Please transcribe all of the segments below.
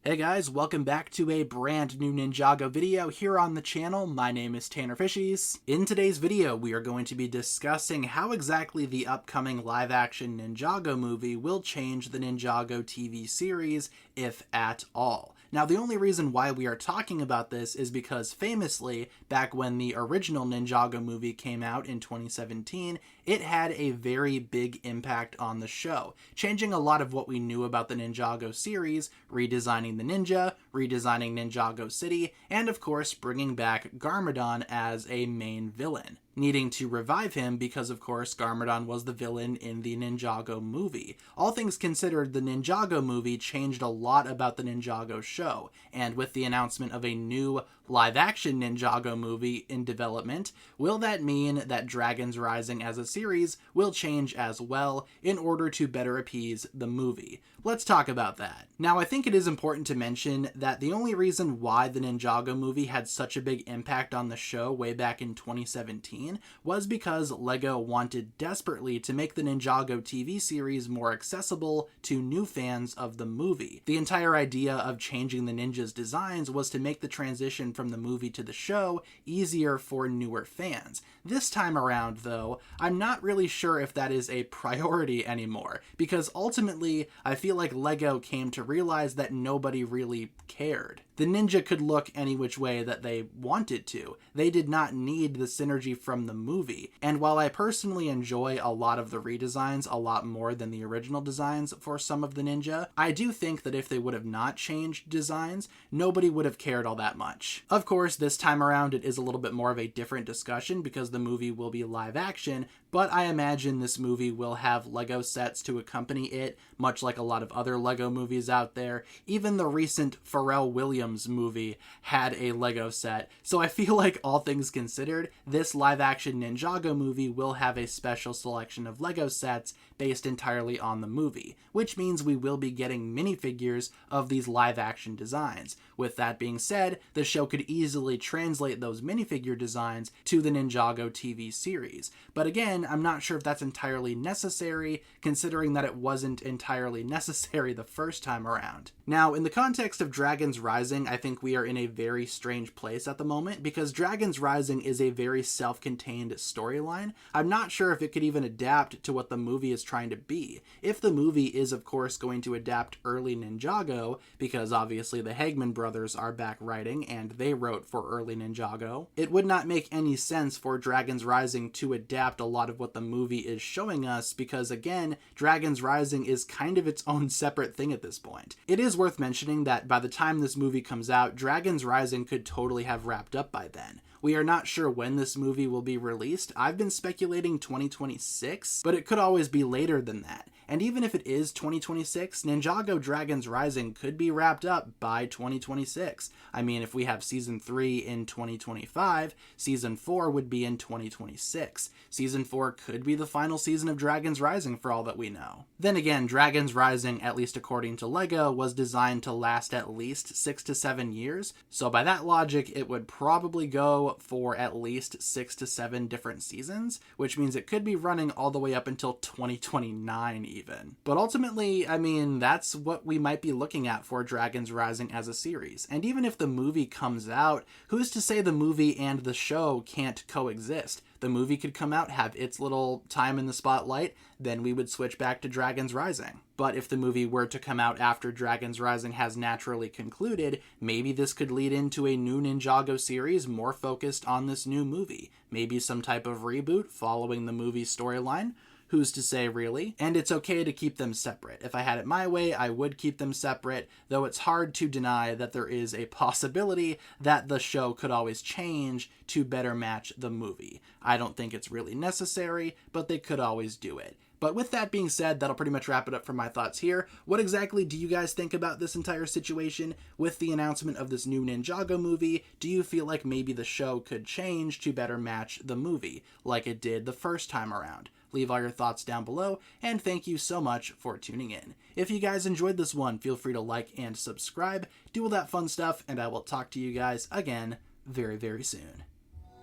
Hey guys, welcome back to a brand new Ninjago video here on the channel. My name is TannerFishies. In today's video, we are going to be discussing how exactly the upcoming live-action Ninjago movie will change the Ninjago TV series, if at all. Now, the only reason why we are talking about this is because famously, back when the original Ninjago movie came out in 2017, it had a very big impact on the show, changing a lot of what we knew about the Ninjago series, redesigning the ninja, redesigning Ninjago City, and of course bringing back Garmadon as a main villain, needing to revive him because of course Garmadon was the villain in the Ninjago movie. All things considered, the Ninjago movie changed a lot about the Ninjago show, and with the announcement of a new live-action Ninjago movie in development, will that mean that Dragons Rising as a series will change as well in order to better appease the movie? Let's talk about that. Now, I think it is important to mention that the only reason why the Ninjago movie had such a big impact on the show way back in 2017 was because LEGO wanted desperately to make the Ninjago TV series more accessible to new fans of the movie. The entire idea of changing the ninjas' designs was to make the transition from the movie to the show easier for newer fans. This time around, though, I'm not really sure if that is a priority anymore, because ultimately, I feel like LEGO came to realize that nobody really cared. The ninja could look any which way that they wanted to. They did not need the synergy from the movie. And while I personally enjoy a lot of the redesigns a lot more than the original designs for some of the ninja, I do think that if they would have not changed designs, nobody would have cared all that much. Of course, this time around it is a little bit more of a different discussion because the movie will be live action, but I imagine this movie will have LEGO sets to accompany it, much like a lot of other LEGO movies out there. Even the recent Pharrell Williams movie had a LEGO set, so I feel like all things considered, this live-action Ninjago movie will have a special selection of LEGO sets based entirely on the movie, which means we will be getting minifigures of these live-action designs. With that being said, the show could easily translate those minifigure designs to the Ninjago TV series. But again, I'm not sure if that's entirely necessary, considering that it wasn't entirely necessary the first time around. Now, in the context of Dragons Rising, I think we are in a very strange place at the moment, because Dragons Rising is a very self-contained storyline. I'm not sure if it could even adapt to what the movie is trying to be. If the movie is, of course, going to adapt early Ninjago, because obviously the Hagman brothers are back writing, and they wrote for early Ninjago, it would not make any sense for Dragons Rising to adapt a lot of what the movie is showing us, because again, Dragons Rising is kind of its own separate thing at this point. It is worth mentioning that by the time this movie comes out, Dragons Rising could totally have wrapped up by then. We are not sure when this movie will be released. I've been speculating 2026, but it could always be later than that. And even if it is 2026, Ninjago Dragons Rising could be wrapped up by 2026. I mean, if we have Season 3 in 2025, Season 4 would be in 2026. Season 4 could be the final season of Dragons Rising for all that we know. Then again, Dragons Rising, at least according to LEGO, was designed to last at least 6 to 7 years, so by that logic, it would probably go for at least 6 to 7 different seasons, which means it could be running all the way up until 2029 even. But ultimately, I mean, that's what we might be looking at for Dragons Rising as a series. And even if the movie comes out, who's to say the movie and the show can't coexist? The movie could come out, have its little time in the spotlight, then we would switch back to Dragons Rising. But if the movie were to come out after Dragons Rising has naturally concluded, maybe this could lead into a new Ninjago series more focused on this new movie. Maybe some type of reboot following the movie storyline. Who's to say, really? And it's okay to keep them separate. If I had it my way, I would keep them separate, though it's hard to deny that there is a possibility that the show could always change to better match the movie. I don't think it's really necessary, but they could always do it. But with that being said, that'll pretty much wrap it up for my thoughts here. What exactly do you guys think about this entire situation with the announcement of this new Ninjago movie? Do you feel like maybe the show could change to better match the movie, like it did the first time around? Leave all your thoughts down below, and thank you so much for tuning in. If you guys enjoyed this one, feel free to like and subscribe, do all that fun stuff, and I will talk to you guys again very, very soon.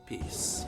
Peace.